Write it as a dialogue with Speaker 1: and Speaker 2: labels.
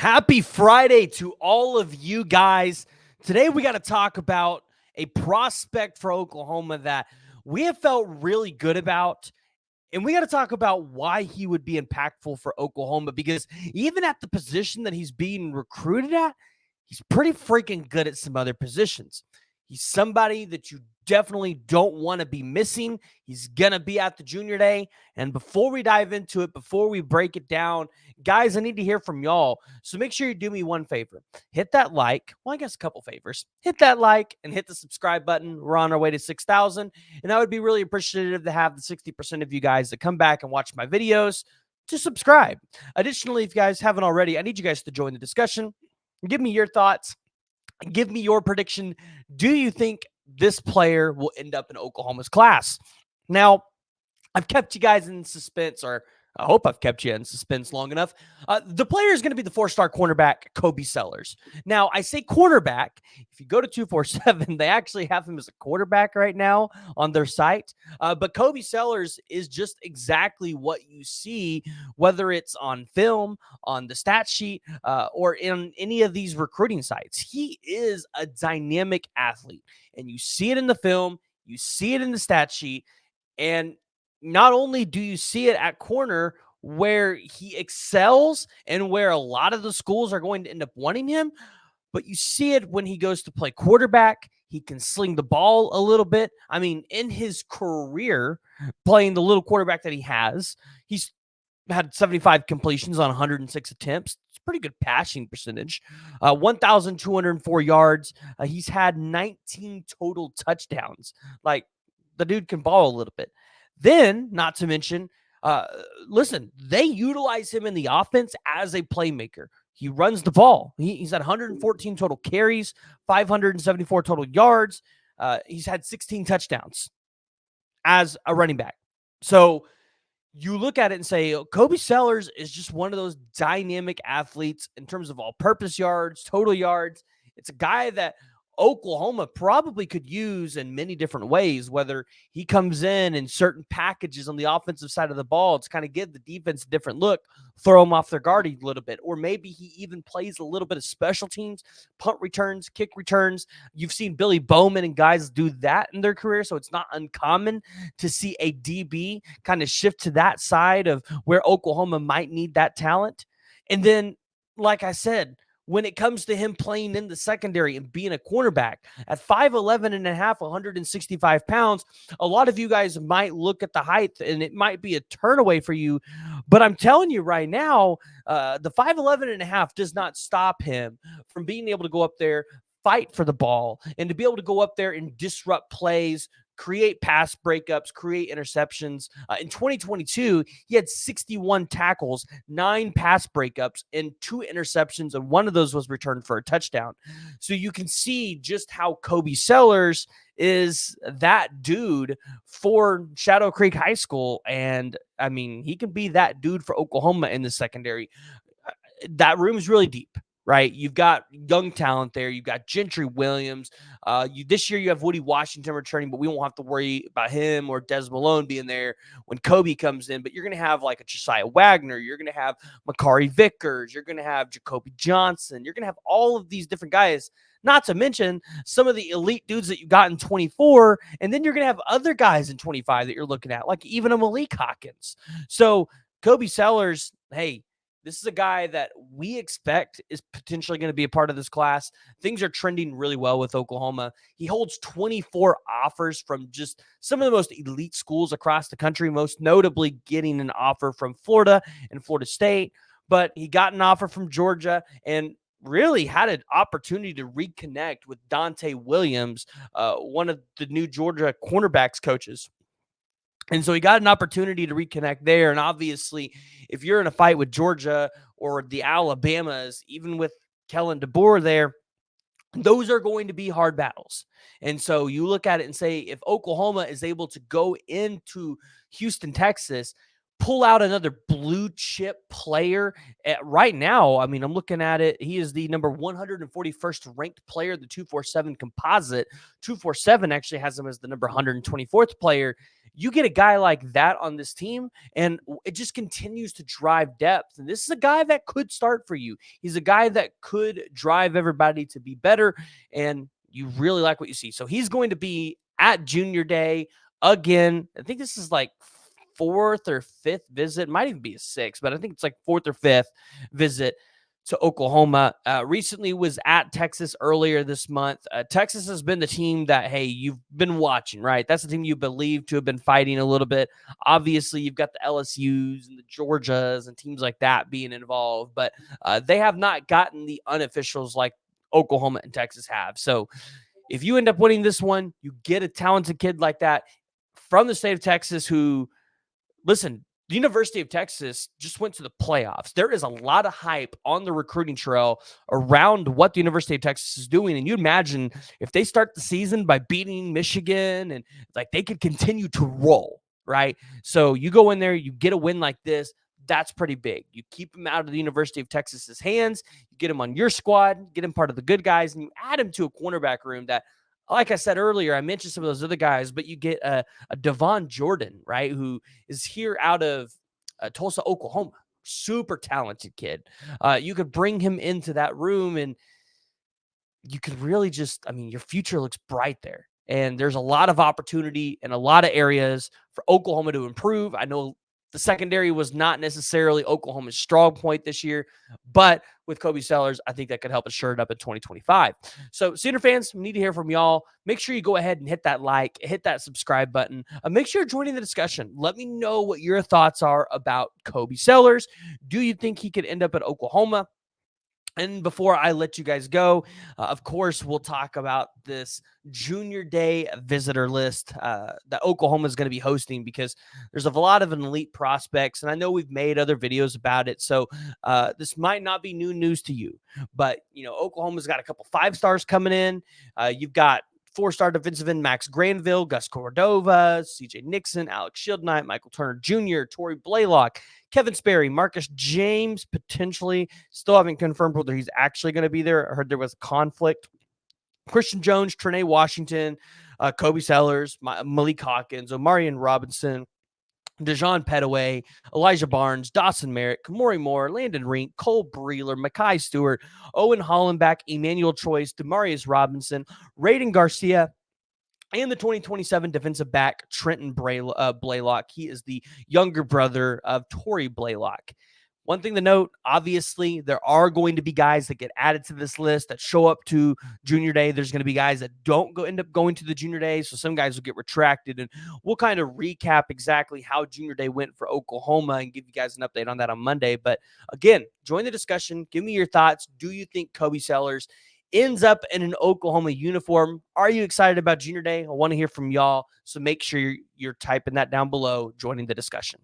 Speaker 1: Happy Friday to all of you guys. Today we got to talk about a prospect for Oklahoma that we have felt really good about. And we got to talk about why he would be impactful for Oklahoma, because even at the position that he's being recruited at, he's pretty freaking good at some other positions. He's somebody that you definitely don't want to be missing. He's going to be at the junior day. And before we dive into it, before we break it down, guys, I need to hear from y'all. So make sure you do me one favor. Hit that like. Well, I guess a couple favors. Hit that like and hit the subscribe button. We're on our way to 6,000. And I would be really appreciative to have the 60% of you guys that come back and watch my videos to subscribe. Additionally, if you guys haven't already, I need you guys to join the discussion. Give me your thoughts. Give me your prediction. Do you think this player will end up in Oklahoma's class? Now, I've kept you guys in suspense, or I hope I've kept you in suspense long enough. The player is going to be the 4-star cornerback, Cobey Sellers. Now, I say cornerback. If you go to 247, they actually have him as a quarterback right now on their site. But Cobey Sellers is just exactly what you see, whether it's on film, on the stat sheet, or in any of these recruiting sites. He is a dynamic athlete, and you see it in the film, you see it in the stat sheet, and not only do you see it at corner where he excels and where a lot of the schools are going to end up wanting him, but you see it when he goes to play quarterback. He can sling the ball a little bit. I mean, in his career, playing the little quarterback that he has, he's had 75 completions on 106 attempts. It's a pretty good passing percentage. 1,204 yards. He's had 19 total touchdowns. Like, the dude can ball a little bit. Then, not to mention, listen, they utilize him in the offense as a playmaker. He runs the ball. He's had 114 total carries, 574 total yards. He's had 16 touchdowns as a running back. So you look at it and say, Cobey Sellers is just one of those dynamic athletes in terms of all-purpose yards, total yards. It's a guy that Oklahoma probably could use in many different ways, whether he comes in certain packages on the offensive side of the ball to kind of give the defense a different look, throw them off their guard a little bit, or maybe he even plays a little bit of special teams, punt returns, kick returns. You've seen Billy Bowman and guys do that in their career, so it's not uncommon to see a DB kind of shift to that side of where Oklahoma might need that talent. And then, like I said, when it comes to him playing in the secondary and being a cornerback at 5'11 and a half, 165 pounds, a lot of you guys might look at the height and it might be a turn away for you. But I'm telling you right now, the 5'11 and a half does not stop him from being able to go up there, fight for the ball, and to be able to go up there and disrupt plays, create pass breakups, create interceptions. In 2022, he had 61 tackles, 9 pass breakups, and 2 interceptions, and one of those was returned for a touchdown. So you can see just how Cobey Sellers is that dude for Shadow Creek High School. And, I mean, he can be that dude for Oklahoma in the secondary. That room is really deep. Right, you've got young talent there. You've got Jonah Williams. This year you have Woody Washington returning, but we won't have to worry about him or Des Malone being there when Cobey comes in. But you're going to have like a Josiah Wagner. You're going to have Makari Vickers. You're going to have Jacoby Johnson. You're going to have all of these different guys. Not to mention some of the elite dudes that you got in 24, and then you're going to have other guys in 25 that you're looking at, like even a Malik Hawkins. So Cobey Sellers, hey. This is a guy that we expect is potentially going to be a part of this class. Things are trending really well with Oklahoma. He holds 24 offers from just some of the most elite schools across the country, most notably getting an offer from Florida and Florida State. But he got an offer from Georgia and really had an opportunity to reconnect with Dante Williams, one of the new Georgia cornerbacks coaches. And so he got an opportunity to reconnect there. And obviously, if you're in a fight with Georgia or the Alabamas, even with Kellen DeBoer there, those are going to be hard battles. And so you look at it and say, if Oklahoma is able to go into Houston, Texas, pull out another blue chip player. Right now, I mean, I'm looking at it. He is the number 141st ranked player, the 247 composite. 247 actually has him as the number 124th player. You get a guy like that on this team, and it just continues to drive depth. And this is a guy that could start for you. He's a guy that could drive everybody to be better, and you really like what you see. So he's going to be at Junior Day again. I think this is like fourth or fifth visit, might even be a sixth, but I think it's like fourth or fifth visit to Oklahoma. Recently was at Texas earlier this month. Texas has been the team that, hey, you've been watching, right? That's the team you believe to have been fighting a little bit. Obviously, you've got the LSUs and the Georgias and teams like that being involved, but they have not gotten the unofficials like Oklahoma and Texas have. So if you end up winning this one, you get a talented kid like that from the state of Texas who, listen, the University of Texas just went to the playoffs. There is a lot of hype on the recruiting trail around what the University of Texas is doing. And you imagine if they start the season by beating Michigan and like they could continue to roll, right? So you go in there, you get a win like this. That's pretty big. You keep him out of the University of Texas's hands. You get him on your squad, get him part of the good guys, and you add him to a cornerback room that, like I said earlier, I mentioned some of those other guys, but you get a Devon Jordan, right, who is here out of Tulsa, Oklahoma. Super talented kid. You could bring him into that room, and you could really just, I mean, your future looks bright there. And there's a lot of opportunity in a lot of areas for Oklahoma to improve. I know the secondary was not necessarily Oklahoma's strong point this year, but with Cobey Sellers, I think that could help us shirt it up in 2025. So, Sooner fans, we need to hear from y'all. Make sure you go ahead and hit that like, hit that subscribe button. Make sure you're joining the discussion. Let me know what your thoughts are about Cobey Sellers. Do you think he could end up at Oklahoma? And before I let you guys go, of course, we'll talk about this Junior Day visitor list that Oklahoma is going to be hosting, because there's a lot of elite prospects, and I know we've made other videos about it, so this might not be new news to you. But, you know, Oklahoma's got a couple 5-stars coming in. You've got 4-star defensive end Max Granville, Gus Cordova, CJ Nickson, Alex Shieldknight, Michael Turner Jr., Tory Blaylock, Kevin Sperry, Marcus James, potentially. Still haven't confirmed whether he's actually going to be there. I heard there was conflict. Christian Jones, Trynae Washington, Cobey Sellers, Malik Hawkins, Omarion Robinson, Dejon Petaway, Elijah Barnes, Dawson Merritt, Kamori Moore, Landon Rink, Cole Breeler, Makai Stewart, Owen Hollenbach, Emmanuel Choice, Demarius Robinson, Raiden Garcia, and the 2027 defensive back, Trenton Blaylock. He is the younger brother of Tory Blaylock. One thing to note, obviously, there are going to be guys that get added to this list that show up to Junior Day. There's going to be guys that don't end up going to the Junior Day, so some guys will get retracted, and we'll kind of recap exactly how Junior Day went for Oklahoma and give you guys an update on that on Monday. But again, join the discussion. Give me your thoughts. Do you think Cobey Sellers ends up in an Oklahoma uniform? Are you excited about Junior Day? I want to hear from y'all, so make sure you're typing that down below, joining the discussion.